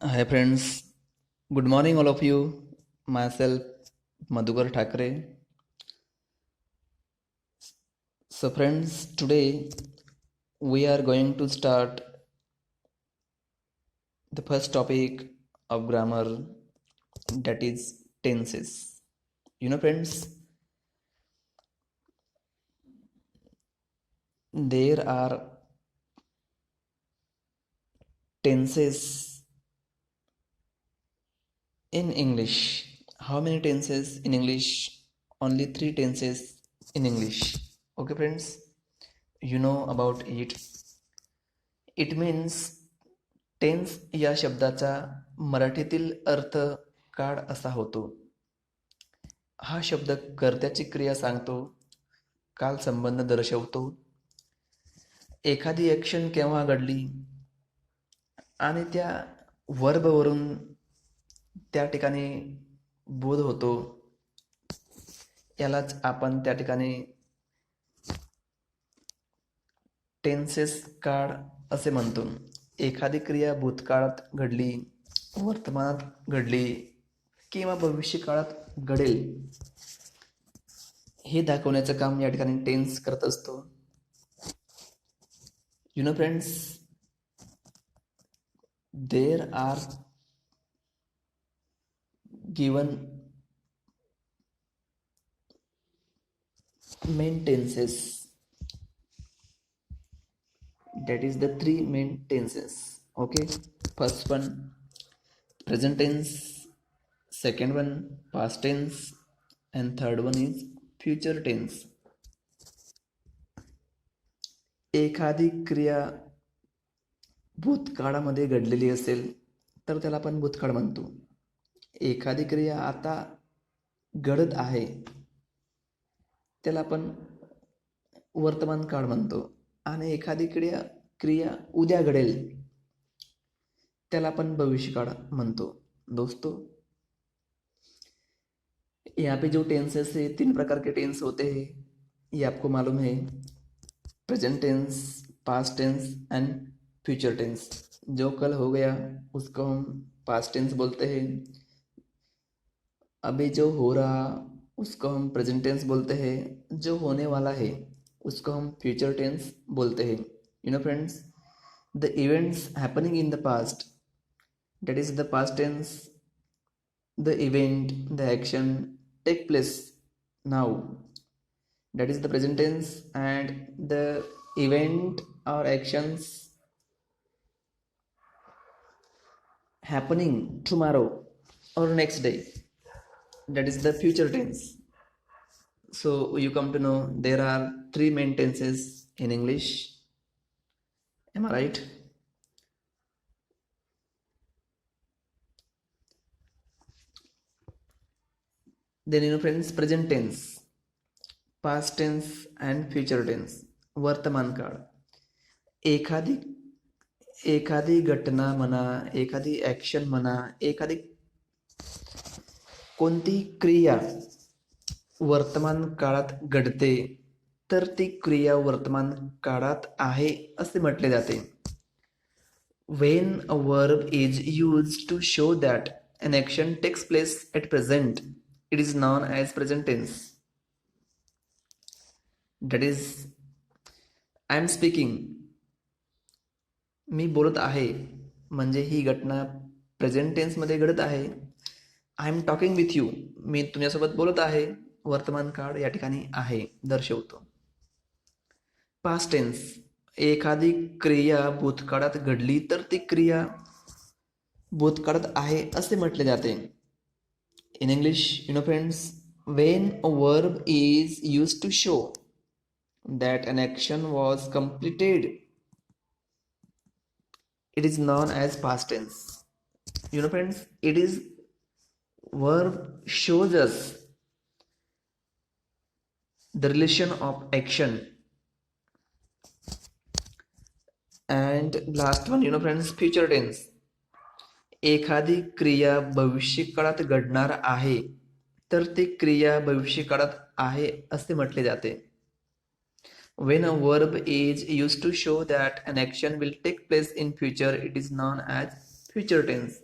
Hi friends, good morning all of you. Myself Madhukar Thakre. So friends, today we are going to start the first topic of grammar, that is tenses. Friends, there are tenses in English. How many tenses in English? Only three tenses in English. Okay friends, you know about it. It means tense या शब्दाचा मराठीतील अर्थ काळ असा होतो. हा शब्द कर्त्याची क्रिया सांगतो, काल संबंध दर्शवतो, एखादी ॲक्शन केव्हा घडली आणि त्या वर्बवरून त्या ठिकाणी बोध होतो, यालाच आपण त्या ठिकाणी टेन्सेस काळ असे म्हणतो. एखादी क्रिया भूतकाळात घडली, वर्तमानात घडली किंवा भविष्य काळात घडेल हे दाखवण्याचं काम या ठिकाणी टेन्स करत असतो. Friends, there are given main tenses, that is the three main tenses. Okay, first one present tense, second one past tense, and third one is future tense. एखादी क्रिया भूतकाळामध्ये घडलेली असेल तर त्याला आपण भूतकाळ म्हणतो. एखादी क्रिया आता घडत आहे त्याला आपण वर्तमान काळ म्हणतो. आणि एखादी क्रिया उद्या घडेल त्याला अपन भविष्य काल म्हणतो. दोस्तों, यहाँ पे जो टेंसेस है, 3 प्रकार के टेंस होते हैं, ये आपको मालूम है. Present tense, past tense and future tense. जो कल हो गया उसको हम पास्ट टेंस बोलते हैं. अभी जो हो रहा उसको हम प्रेजेंट टेंस बोलते हैं. जो होने वाला है उसको हम फ्यूचर टेंस बोलते हैं. Friends, the events happening in the past, that is the past tense. The event, the action take place now, that is the present tense. And the event or actions happening tomorrow or next day, that is the future tense. So you come to know there are three main tenses in English. Am I right? Then friends, present tense, past tense and future tense. वर्तमान काळ. एखादी घटना म्हणा, एखादी action म्हणा, एखादी कोणती क्रिया वर्तमान काळात घडते तर ती क्रिया वर्तमान काळात आहे असे म्हटले जाते. When a verb is used to show that an action takes place at present, it is known as present tense. That is, I am speaking, मी बोलत आहे म्हणजे ही घटना प्रेझेंट टेन्समध्ये घडत आहे. I am talking with you, मी तुमच्यासोबत बोलत आहे, वर्तमान काळ या ठिकाणी आहे दर्शवतो. पास्ट टेन्स, एखादी क्रिया भूतकाळात घडली तर ती क्रिया भूतकाळात आहे असे म्हटले जाते. In English, friends, when a verb is used to show that an action was completed, it is known as past tense. Friends, it is verb shows us the relation of action. And last one, friends, future tense. एखादी क्रिया भविष्य काळात घडणार आहे तर ती क्रिया भविष्य काळात आहे असे म्हटले जाते. When a verb is used to show that an action will take place in future, it is known as future tense.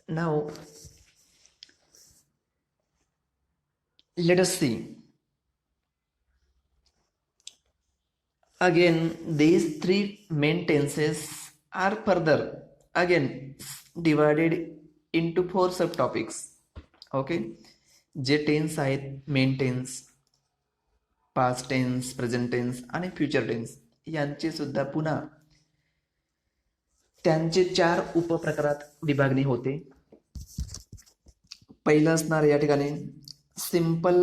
Now, let us see. Again, these three main tenses are further again divided into four subtopics. Okay, जे tense आहेत main tense, past tense, present tense आणि future tense यांची सुद्धा पुन्हा त्यांचे 4 उपप्रकारात विभागणी होते. पहिलं असणार या ठिकाणी सिंपल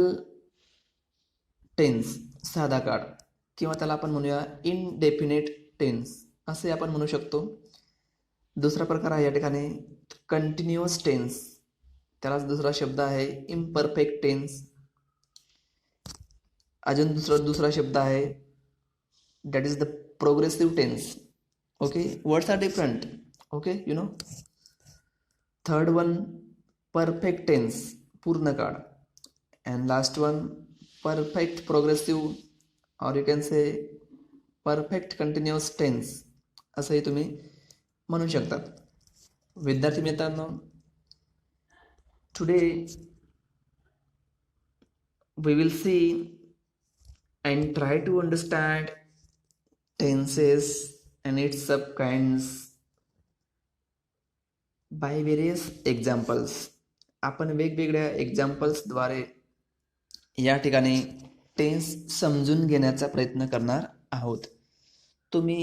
टेन्स, साधा काळ, किंवा त्याला आपण म्हणूया इनडेफिनेट टेन्स असे आपण म्हणू शकतो. दुसरा प्रकार आहे या ठिकाणी कंटिन्युअस टेन्स, त्यालाच दुसरा शब्द आहे इम्परफेक्ट टेन्स. अजून दुसरा शब्द आहे that is the progressive tense. Okay, words are different. Okay, you know. Third one perfect tense, पूर्ण काळ. And last one perfect progressive or you can say perfect continuous tense असंही तुम्ही म्हणू शकतात. विद्यार्थी मित्रांनो, today we will see and try to understand tenses and its subkinds by various examples. आपण वेगवेगळ्या एक्झाम्पल्सद्वारे या ठिकाणी टेन्स समजून घेण्याचा प्रयत्न करणार आहोत. तुम्ही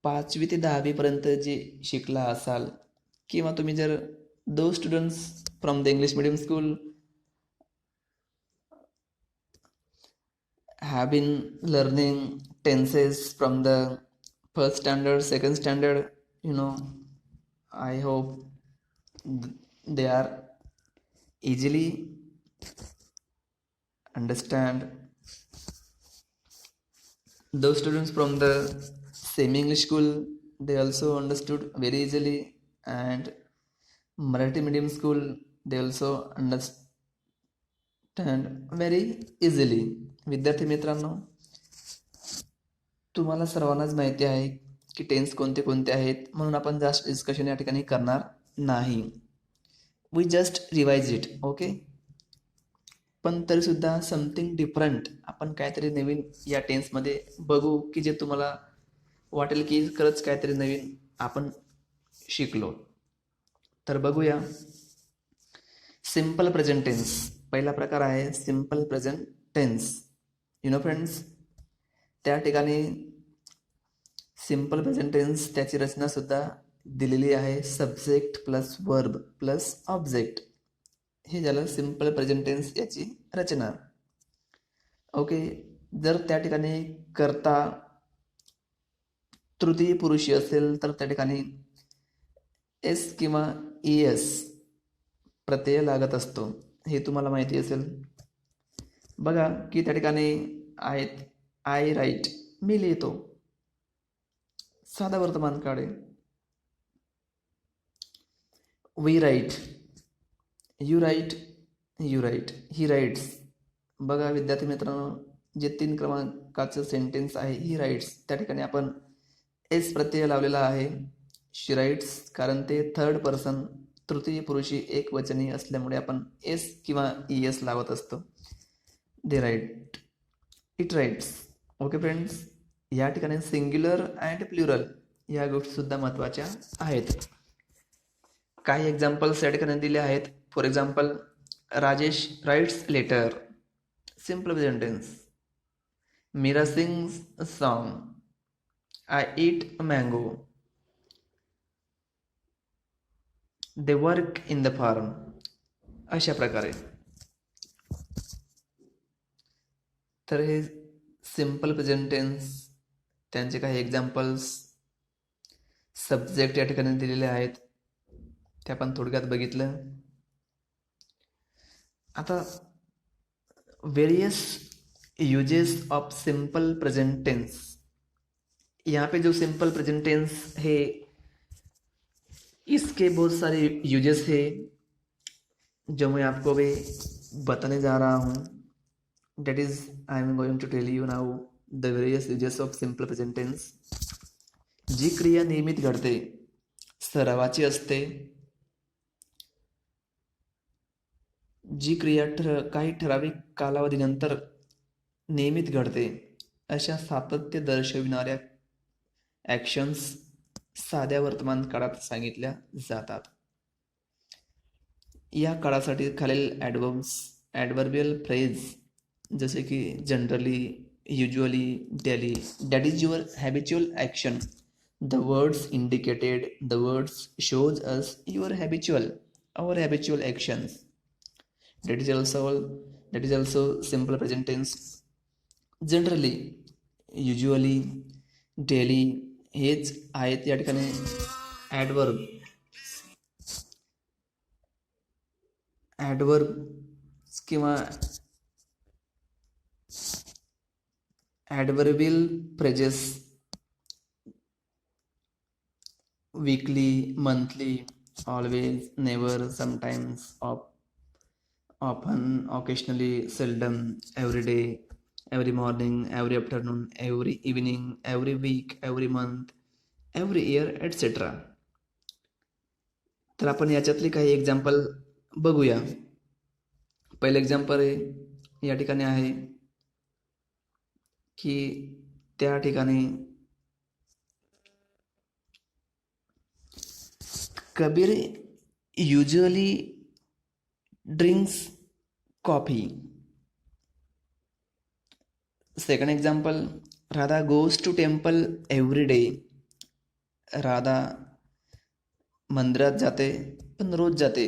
5वी ते 10वी पर्यंत जे शिकला असाल, किंवा तुम्ही जर दो students from the English medium school have been learning tenses from the first standard, second standard, you know, I hope they are easily understand. Those students from the semi English school, they also understood very easily, and Marathi medium school, they also understand very easily. विद्यार्थी मित्रांनो, तुम्हाला सर्वांनाच माहिती आहे की tense कोणते कोणते आहेत, म्हणून आपण जास्त डिस्कशन या ठिकाणी करणार नाही. We just revise it. Okay, पण तरीसुद्धा समथिंग डिफरंट आपण काहीतरी नवीन या टेन्समध्ये बघू, की जे तुम्हाला वाटेल की खरंच काहीतरी नवीन आपण शिकलो. तर बघूया. सिंपल प्रेझेंट टेन्स पहिला प्रकार आहे. Simple present tense, you know friends, त्या ठिकाणी सिंपल प्रेझेंट टेन्स त्याची रचना सुद्धा दिलेली आहे. Subject plus verb plus object, हे झालं सिंपल प्रेझेंट टेन्स याची रचना. ओके, जर त्या ठिकाणी कर्ता तृतीय पुरुषी असेल तर त्या ठिकाणी एस किंवा ES प्रत्यय लागत असतो, हे तुम्हाला माहिती असेल. बघा की त्या ठिकाणी आहेत आय राईट, मी लिहितो, साधा वर्तमान काळ आहे. We write, you write, you write, he writes. बघा विद्यार्थी मित्रांनो, जे 3 क्रमांकाचं सेंटेन्स आहे ही राईट्स, त्या ठिकाणी आपण एस प्रत्यय लावलेला आहे. शी राईट्स, कारण ते थर्ड पर्सन तृतीय पुरुषी एकवचनी असल्यामुळे आपण एस किंवा ES लावत असतो. They write, it writes. Okay friends, या ठिकाणी सिंग्युलर अँड प्लुरल या गोष्टीसुद्धा महत्त्वाच्या आहेत. काही एक्झाम्पल्स या ठिकाणी दिले आहेत. For example, Rajesh writes letter, simple present tense. Meera sings a song, I eat a mango, they work in the farm. अशा प्रकारे. तर हे सिंपल प्रेझेंट टेन्स, त्यांचे काही एक्झाम्पल्स, सब्जेक्ट या ठिकाणी दिलेले आहेत, ते आपण थोडक्यात बघितलं. आता various uses of simple present tense. यहाँ पे जो सिंपल प्रेजेंट टेंस है, इसके बहुत सारे यूजेस है जो मैं आपको अभी बताने जा रहा हूँ. That is I am going to tell you now the various uses of simple present tense. जी क्रिया नियमित घडते, सरावाची असते, जी क्रिया काही ठराविक कालावधीनंतर नियमित घडते अशा सातत्य दर्शविणाऱ्या ॲक्शन्स साध्या वर्तमान काळात सांगितल्या जातात. या काळासाठी खालील ॲडवर्बियल फ्रेज जसे की generally, usually, daily, that is your habitual action. The words indicated, the words shows us your habitual actions. That is also that is also simple present tense. Generally, usually, daily हेच आहेत या ठिकाणी adverb किंवा adverbial phrases. Weekly, monthly, always, never, sometimes, often, occasionally, seldom, every day, every morning, every afternoon, every evening, every week, every month, every year, etc. तर आपण याच्यातली काही example बघूया. पहिलं एक्झाम्पल या ठिकाणी आहे की त्या ठिकाणी Kabir usually drinks coffee. Second example, Radha goes to temple every day. Radha मंदिरात जाते पण रोज जाते,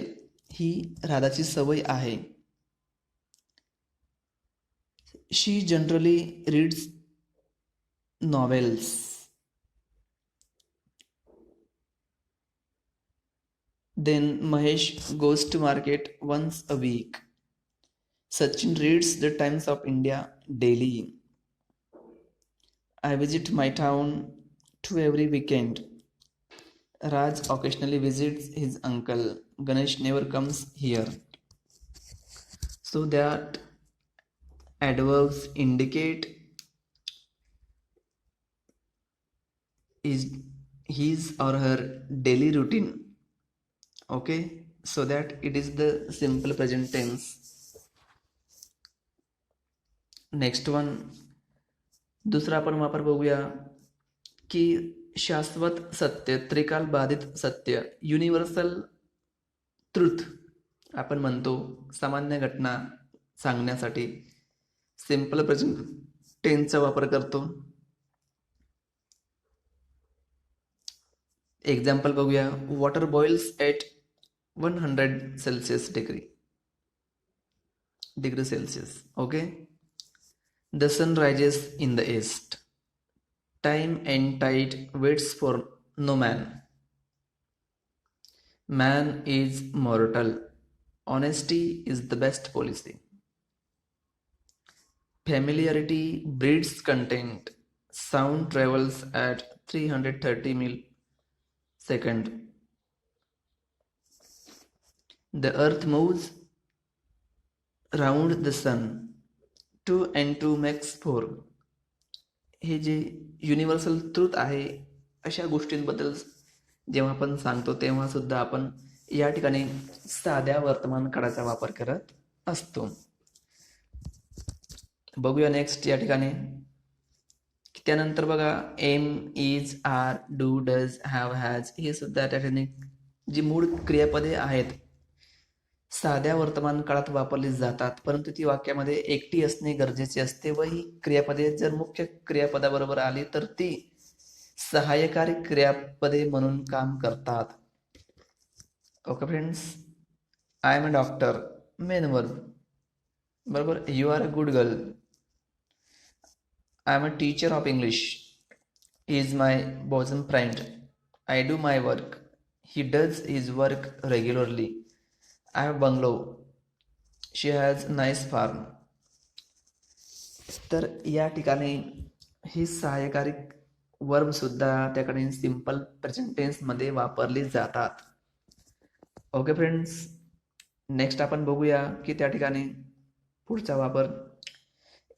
ही राधाची सवय आहे. She generally reads novels. Then Mahesh goes to market once a week. Sachin reads the Times of India daily. I visit my town to every weekend. Raj occasionally visits his uncle. Ganesh never comes here. So that adverbs indicate is his or her daily routine. Okay, so that it is the simple present tense. Next one, दुसरा आपण वापर बघूया की शाश्वत सत्य, त्रिकाल बाधित सत्य, universal truth आपण म्हणतो सामान्य घटना सांगण्यासाठी सिंपल प्रेझेंट टेन्सचा वापर करतो. एक्झाम्पल बघूया. Water boils at 100 Celsius degree Celsius. Okay. The sun rises in the east. Time and tide waits for no man. Man is mortal. Honesty is the best policy. Familiarity breeds contempt. Sound travels at 330 mil second. The earth moves round the sun. 2 and 2 makes 4. हे जे universal truth आहे अशा गोष्टींबद्दल जेव्हा आपण सांगतो तेव्हा सुद्धा आपण या ठिकाणी साध्या वर्तमान काळाचा वापर करत असतो. बघूया नेक्स्ट या ठिकाणी. त्यानंतर बघा am, is, are, do, does, have, has हे सुद्धा त्या ठिकाणी जी मूळ क्रियापदे आहेत साध्या वर्तमान काळात वापरली जातात, परंतु ती वाक्यामध्ये एकटी असणे गरजेचे असते व ही क्रियापदे जर मुख्य क्रियापदाबरोबर आली तर ती सहाय्यकारी क्रियापदे म्हणून काम करतात. Okay friends. I am a doctor, main verb. बरोबर. You are a good girl. I am a teacher of English. He is my bosom friend. I do my work. He does his work regularly. I have bungalow. She has nice farm. तर या ठिकाणी ही सहाय्यकारी verb सुद्धा त्याकडे simple present tense मध्ये वापरली जातात. Okay friends. Next आपण बघूया की त्या ठिकाणी पुढचा वापर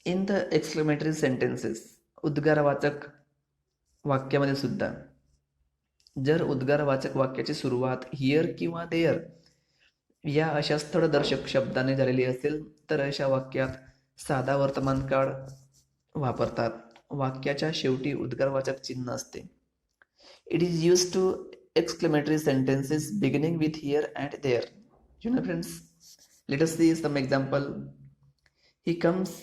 इन द एक्सक्लेमेटरी सेंटेन्सेस. उद्गारवाचक वाक्यामध्ये सुद्धा जर उद्गारवाचक वाक्याची सुरुवात हिअर किंवा देअर या अशा स्थळदर्शक शब्दाने झालेली असेल तर अशा वाक्यात साधा वर्तमान काळ वापरतात. वाक्याच्या शेवटी उद्गारवाचक चिन्ह असते. It is use to exclamatory sentences beginning with here and there. You know, friends, let us see some example. He comes,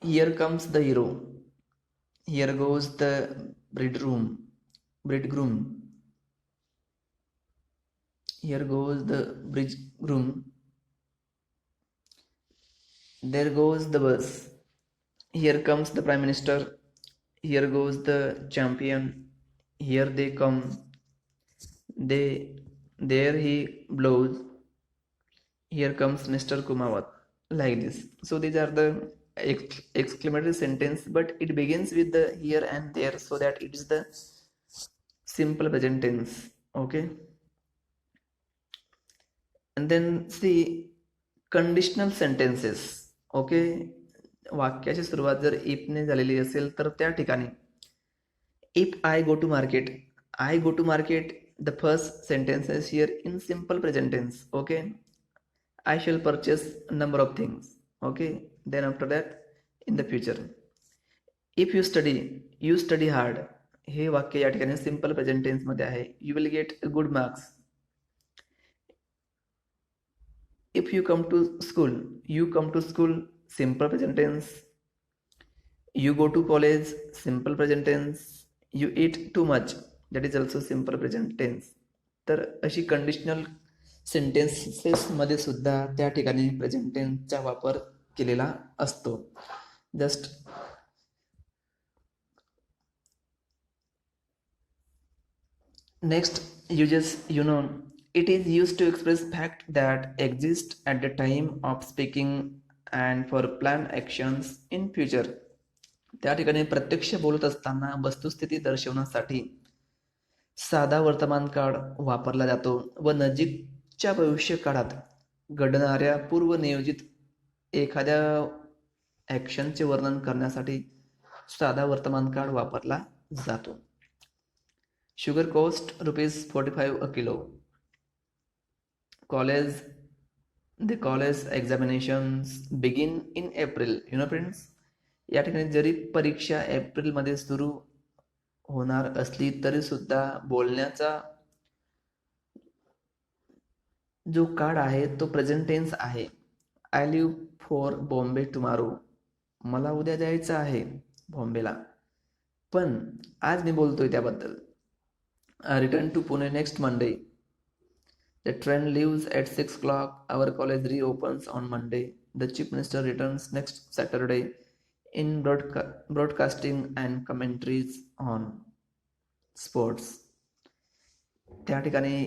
here comes the hero. Here goes the bridegroom. Here goes the bridegroom. There goes the bus. Here comes the prime minister. Here goes the champion. Here they come. There he blows. Here comes Mr. Kumawat. Like this. So these are the exclamatory sentence, but it begins with the here and there, so that it is the simple present tense. Okay. And then see conditional sentences. Okay, वाक्याची सुरुवात जर इफने झालेली असेल तर त्या ठिकाणी if I go to market, I go to market, the first sentence is here in simple present tense. Okay, I shall purchase number of things. Okay, then after that in the future. If you study, you study hard, हे वाक्य या ठिकाणी simple present टेन्समध्ये आहे. You will get good marks. If you come to school, you come to school, simple present tense. You go to college, simple present tense. You eat too much, that is also simple present tense. तर अशी conditional सेंटेन्सेसमध्ये सुद्धा त्या ठिकाणी present टेन्सचा वापर केलेला असतो. Just next uses, it is used to express fact that exist at the time of speaking and for planned actions in future. त्या ठिकाणी प्रत्यक्ष बोलत असताना वस्तुस्थिती दर्शवण्यासाठी साधा वर्तमान काळ वापरला जातो व नजीकच्या भविष्य काळात घडणाऱ्या पूर्वनियोजित एखाद्या ॲक्शनचे वर्णन करण्यासाठी साधा वर्तमान काळ वापरला जातो. Sugar cost ₹45 a kilo. The college examinations begin in April. Friends, या ठिकाणी जरी परीक्षा एप्रिलमध्ये सुरू होणार असली तरी सुद्धा बोलण्याचा जो काळ आहे तो प्रेझेंट टेन्स आहे. I live for Bombay tomorrow, मला उद्या जायचं आहे बॉम्बेला, पण आज मी बोलतोय त्याबद्दल. I return to Pune next Monday. The train leaves at 6 o'clock. Our college reopens on Monday. The chief minister returns next Saturday. In broadcasting and commentaries on sports. त्या ठिकाणी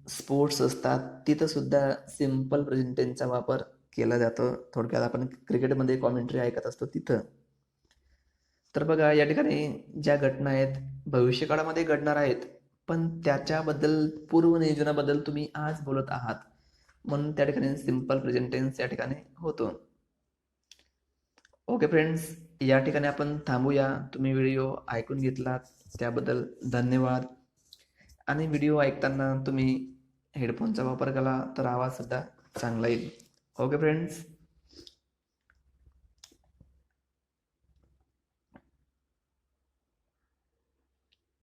स्पोर्ट्स असतात, तिथं सुद्धा सिंपल प्रेझेंट टेन्सचा वापर केला जातो. थोडक्यात आपण क्रिकेटमध्ये कॉमेंट्री ऐकत असतो तिथं. तर बघा, या ठिकाणी ज्या घटना आहेत भविष्यकाळामध्ये घडणार आहेत, पण त्याच्याबद्दल पूर्वनियोजनाबद्दल तुम्ही आज बोलत आहात, म्हणून त्या ठिकाणी सिंपल प्रेझेंट टेन्स या ठिकाणी होतो. ओके फ्रेंड्स, या ठिकाणी आपण थांबूया. तुम्ही व्हिडिओ ऐकून घेतलात त्याबद्दल धन्यवाद. आणि व्हिडिओ ऐकताना तुम्ही हेडफोनचा वापर केला तर आवाज सुद्धा चांगला येईल. Okay friends.